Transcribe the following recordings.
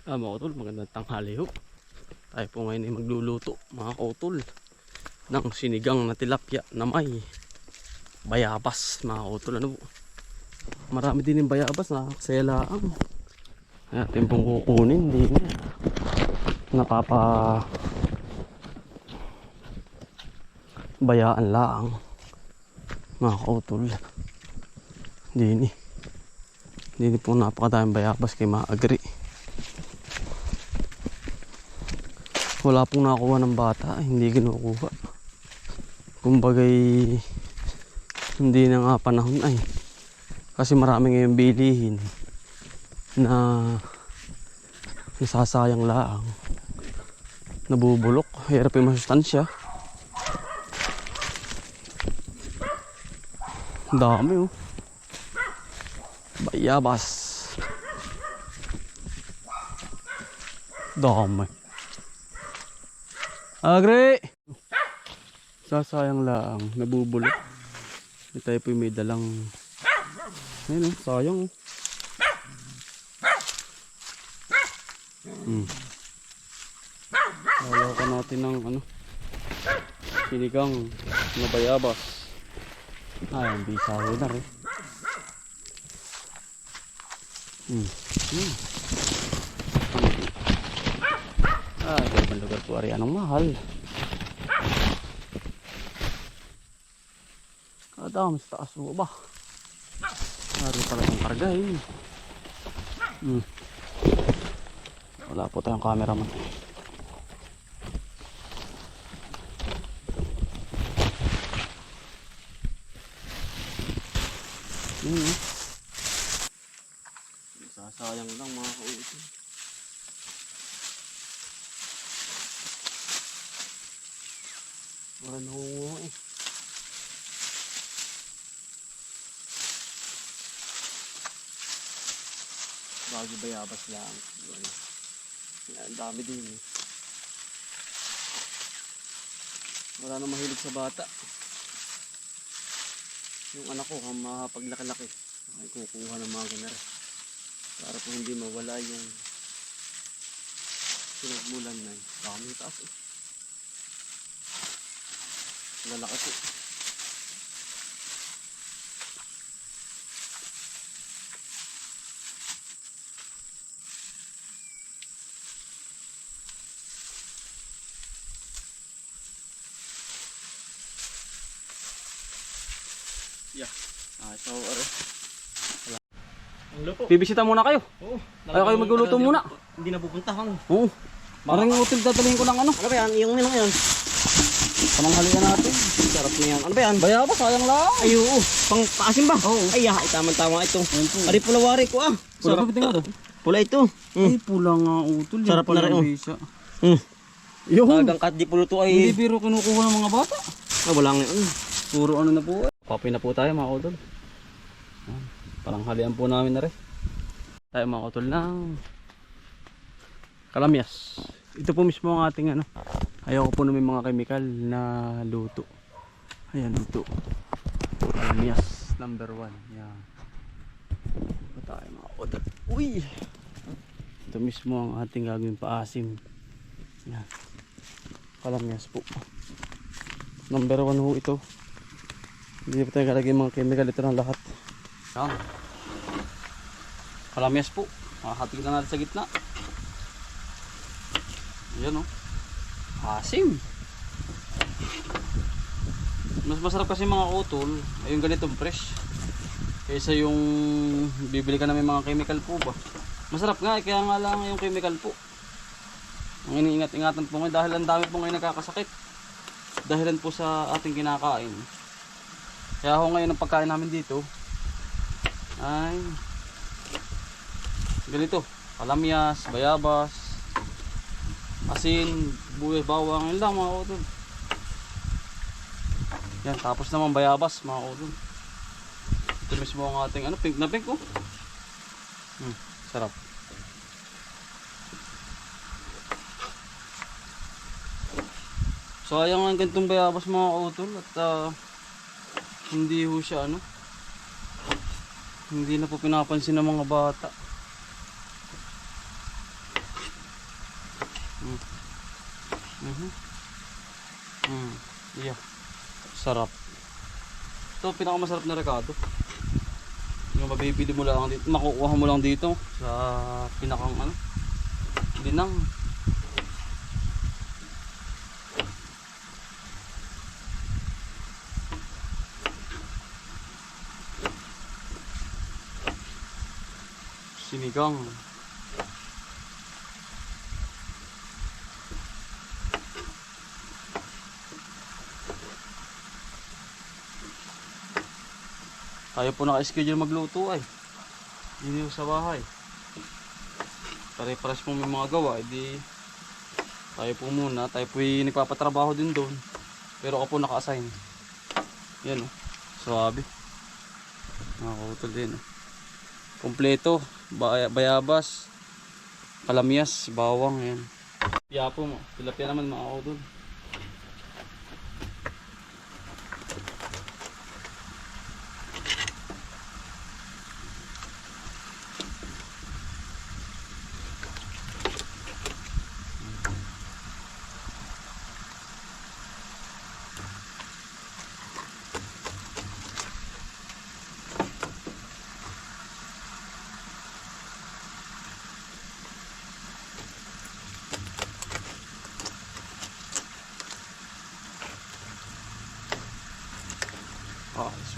Mga utol, magandang tanghali ho. Tayo po ngayon ay magluluto mga utol ng sinigang na tilapia na may bayabas mga utol. Ano po? Marami din yung bayabas na kaselaan. Natin pong kukunin din. Napapa bayaan lang mga utol. Dini po napakadaming bayabas kay maagri. Wala pong nakuha ng bata, hindi kinukuha. Kumbagay hindi na nga panahon ay. Kasi marami ngayong bilihin na nasasayang laang. Nabubulok, hirap yung masustansya. Dami oh. Bayabas. Dami. Agri! Sasayang lang, nabubulok. Hindi tayo po may dalang. Ayun oh, sayang oh. Lalawakan natin ng ano, sinigang na bayabas. Ay, ang bisa ho na rin. Ito ang lugar po ari anong mahal. Kadam sa taas mo ba? Ari pala yung kargahin. Wala po tayong cameraman. Sasayang lang mga kautin. Wala nangunguha eh. Bagay bayabas lang. Ang dami din eh. Wala na mahilig sa bata. Yung anak ko mapaglaki-laki ay kukuha ng mga ganara para po hindi mawala yung pinagmulan na yun. Dami taas eh. Lalaki po. Ito are. Bibisita muna kayo. Oo. Ayaw kayo magluluto muna. Hindi na pupuntahan. Oo. Parang util dadalhin ko ng ano. Ano ba yan? Yung minang yan. Pananghalian natin. Sarap na yan. Ano ba yan? Bayabas, sayang lang. Ay oo. Pang paasim ba? Oo. Ay tama-tama ito. Ari pulawari ko ah. Pula Sarap. pa ito. Pula ito. Ay, pula nga utol. Sarap na rin, oh. Yun. Hanggang kat di puluto Hindi ay. biro kinukuha ng mga bata. Wala nga yun. Puro ano na po. Kape na po tayo mga utol. Pananghalian po namin na rin. Tayo mga utol ng kalamyas. Ito po mismo ang ating ano. Ayaw ko po na may mga chemical na luto. Ayan ito. Kalamyas number 1. Yan. Ito tayo mga utol. Uy! Ito mismo ang ating gagawin paasim. Yan. Kalamyas po. Number 1 ho ito. Hindi pa tayo kalagay mga chemical. Ito ng lahat. Yan. Kalamyas po. Makahatig na natin sa gitna. Yan o. Asim. Mas masarap kasi mga utol ay yung ganitong fresh kaysa yung bibili ka na may mga chemical po ba. Masarap nga kaya nga lang yung chemical po. Ang iniingat-ingatan po ngayon dahil ang dami po ngayon nakakasakit. Dahilan po sa ating kinakain. Kaya ako ngayon ang pagkain namin dito ay ganito, kalamyas, bayabas, asin, buyas, bawang, yun lang mga utol. Yan, tapos naman bayabas mga utol. Ito mismo ang ating ano, pink na pink oh. Sarap. Sayang ang ganitong bayabas mga utol at hindi ho siya ano, hindi na po pinapansin ng mga bata. Yeah. Sarap. Ito pinakamasarap na rekado. Yung mabibili mo lang dito, makukuha mo lang dito sa pinakang ano, linang. Sinigang. Tayo po naka-schedule magluto ay. Dito sa bahay. Pare-pares po may mga gawa, edi tayo po muna, tayo po yung nagpapatrabaho din doon. Pero ako po naka-assign. Yan oh, swabe. Nakakutol din oh. Kompleto, bayabas, kalamyas, bawang, yan. Yapo mo, tilapia naman makakutol.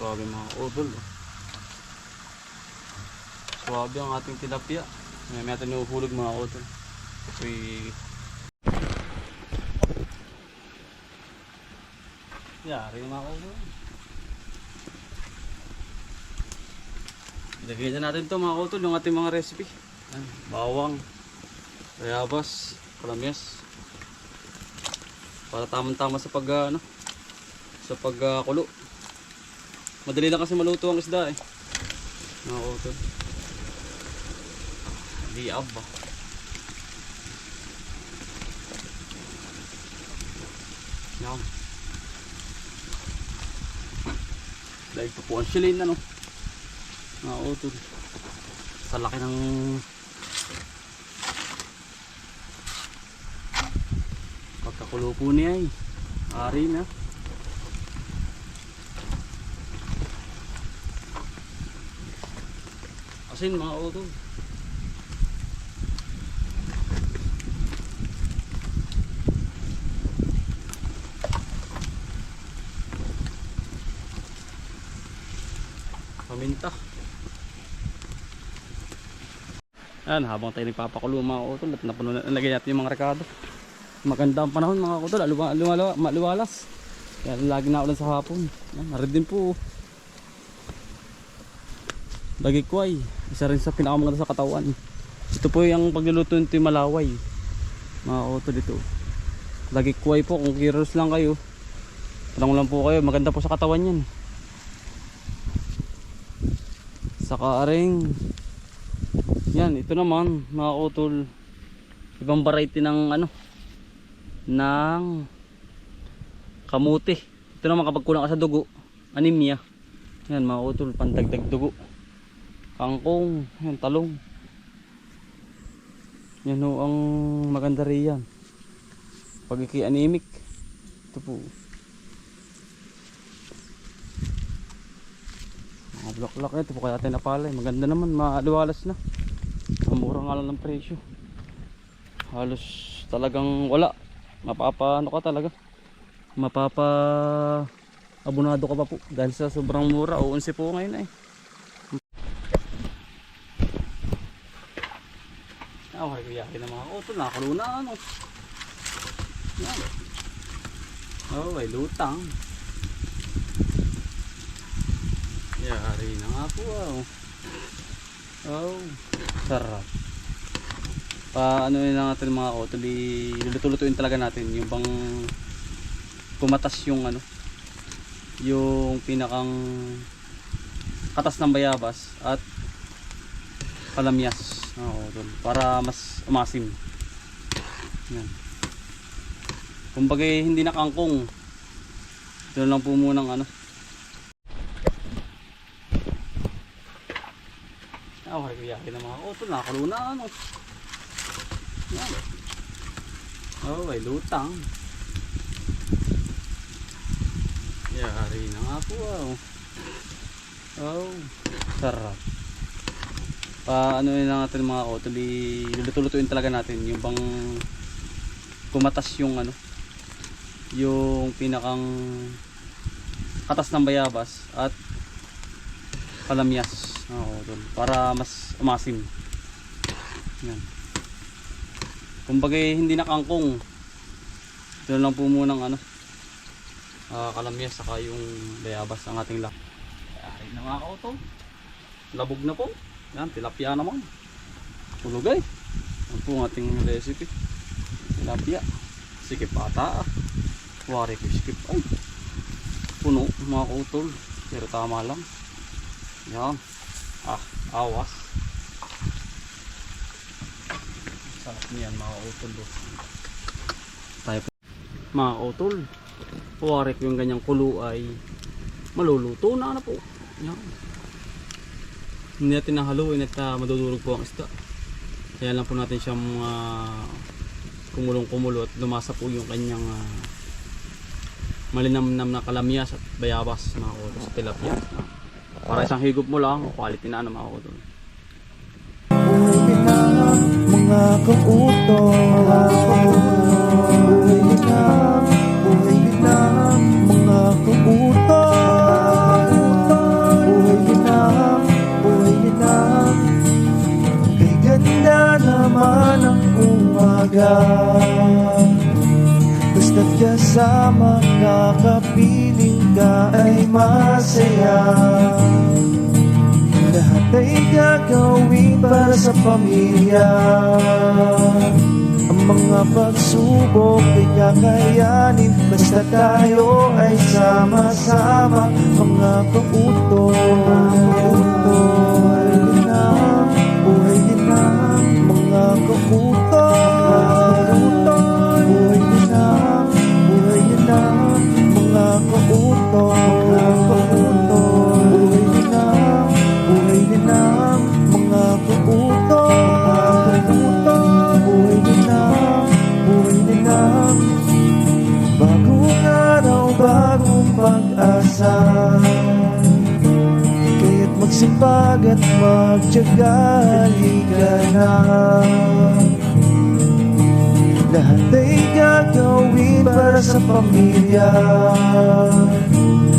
Swabe mga udol oh. Swabe ang ating tilapia. May natin nuhulog mga udol. Yari mga udol. Ilagay na natin ito mga udol, yung ating mga recipe. Yan, bawang, bayabas, kalamyas. Para tamang-tama sa pagkulo. Madali lang kasi maluto ang isda eh. Nakakutod. Liab ba? Yan. Dahil pa po ang silin ano. Nakakutod. Sa laki ng pagkakulo po niya eh. Ari na. Asin mga utol. Paminta. Yan, habang tayo nagpapakulo mga utol at nalagay natin yung mga rekado. Maganda ang panahon mga utol, maluwalas. Kaya lagi na ulan sa hapon. Yan, narid din po. Dagikway, isa rin sa pinakamaganda sa katawan. Ito po yung pagluluto nito yung malaway. Mga utol dito. Dagikway po, kung curious lang kayo, tanong lang po kayo, maganda po sa katawan yan. Saka ring, yan, ito naman mga utol, ibang variety ng ano, ng kamuti. Ito naman kapag kulang ka sa dugo, anemia. Yan mga utol, pandagdag dugo. Kangkong, yan, talong. Yan ho ang maganda riyan. Pag iki-anemic, ito po. Mga bulaklak, ito po kaya tayo napalay. Maganda naman, maaliwalas na. Mura nga lang ng presyo. Halos talagang wala. Ano ka talaga. Abonado ka pa po. Dahil sa sobrang mura, 11 po ngayon eh. Okay, kuyakin ng mga utol, nakakaluna ano. Yan. Oh, ay lutang. Yari na nga po oh. Sarap. Ano yun natin mga utol, luluto-lutuin talaga natin yung bang pumatas yung ano, yung pinakang katas ng bayabas at kalamyas. Para mas umasim. Yan. Kumbaga hindi na kangkong. Ito lang po munang ano. Okay, kuyakin ng mga utol, nakakaluna ano. Yan. Oh, may lutang. Yari na nga po. Oh, sarap. Ano yun lang natin mga utol, luluto-lutuin talaga natin yung bang kumatas yung ano, yung pinakang katas ng bayabas at kalamyas. Oo, utol, para mas umasim. Yan. Kumbaga hindi na kangkong. Ito lang po munang ano, kalamyas saka yung bayabas ang ating lak. Ay na mga kautol. Labog na po. Yan, tilapia naman. Tulugay. Yan po ang ating recipe. Tilapia. Sikip ata. Wari ko sikip. Ay. Puno mga kautol. Pero tama lang. Yan. Awas. Sarap niyan mga kautol. Tayo po. Mga kautol. Wari ko yung ganyang kulo ay maluluto na po. Yan. Hindi natin nahaluin at madudurog po ang isda. Kaya lang po natin siyang kumulong-kumulo at lumasa po yung kanyang malinamnam na kalamyas at bayabas mga kautol sa tilapia. Para isang higop mo lang, quality na mga kautol. Buhay na mga kautol. Buhay na mga kautol. Kay ganda naman ang umaga, basta't kasama kakapiling ka ay masaya. Lahat ay gagawin para sa pamilya. Ang mga pagsubok ay kakayanin, basta tayo ay sama-sama. Mga kautol, buhay din na mga kautol. Buhay din na mga kautol. Buhay din na mga kautol. Buhay din na bagong araw, bagong pag-asa. Kaya't magsipag at magtiyaga, halika na. Lahat ay gagawin para sa pamilya.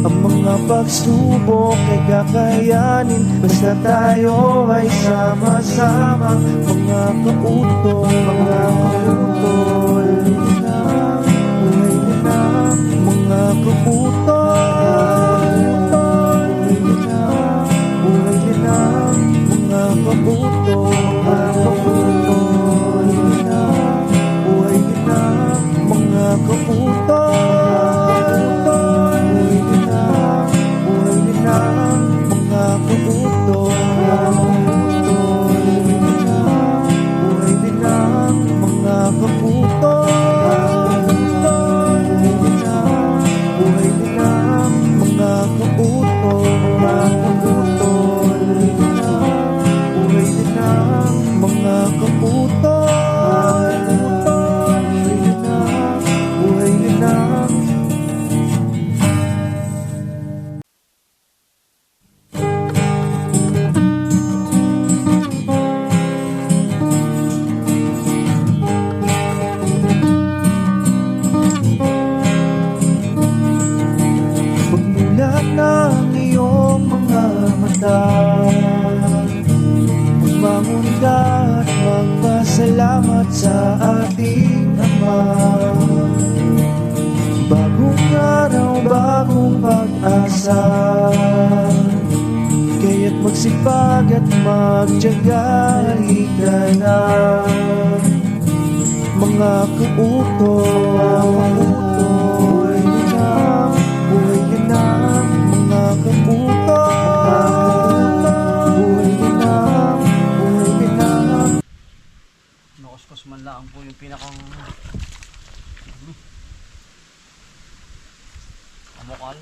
Ang mga pagsubok ay kakayanin, basta tayo ay sama-sama. Mga kautol, mga kautol. Buhay na mga kautol. Buhay na mga kautol. Buhay na mga kautol. Pagmulat ng iyong mga mata, magbangon ka at magpasalamat sa ating Ama. Bagong araw, bagong pag-asa, kaya't magsipag at magtiyaga, halika na. Mga kautol, buhay ka na, mga kautol. Buhay ka na. Nakuskus man lang po yung pinakang amokal.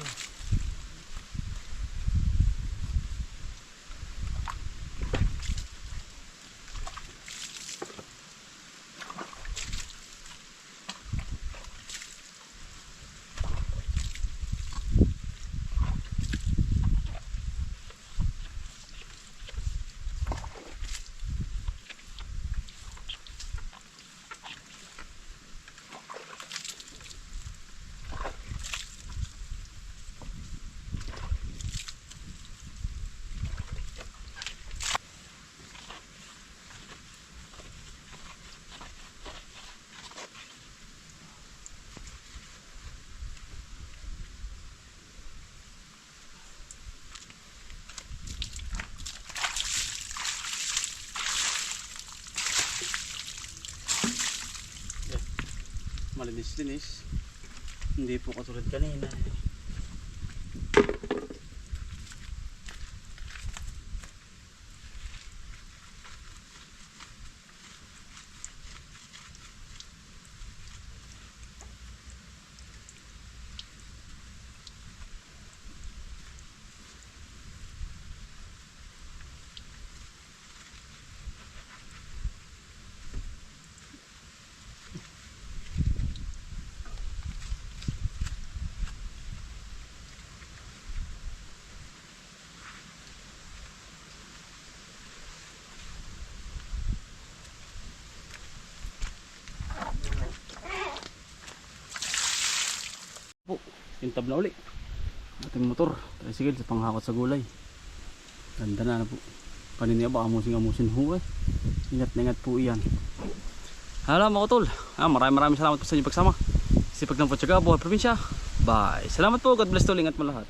malinis-linis. Hindi po katulad kanina. Po, kintab na uli. Ating motor, tricycle sa panghakot sa gulay. Ganda na po. Kanina ba amusin ho eh. Ingat na ingat po iyan. Hala mga tol. Maraming salamat po sa inyong pagsama. Sipag ng Pagtyaga, Buhay Probinsya. Bye. Salamat po. God bless tol. Ingat mo lahat.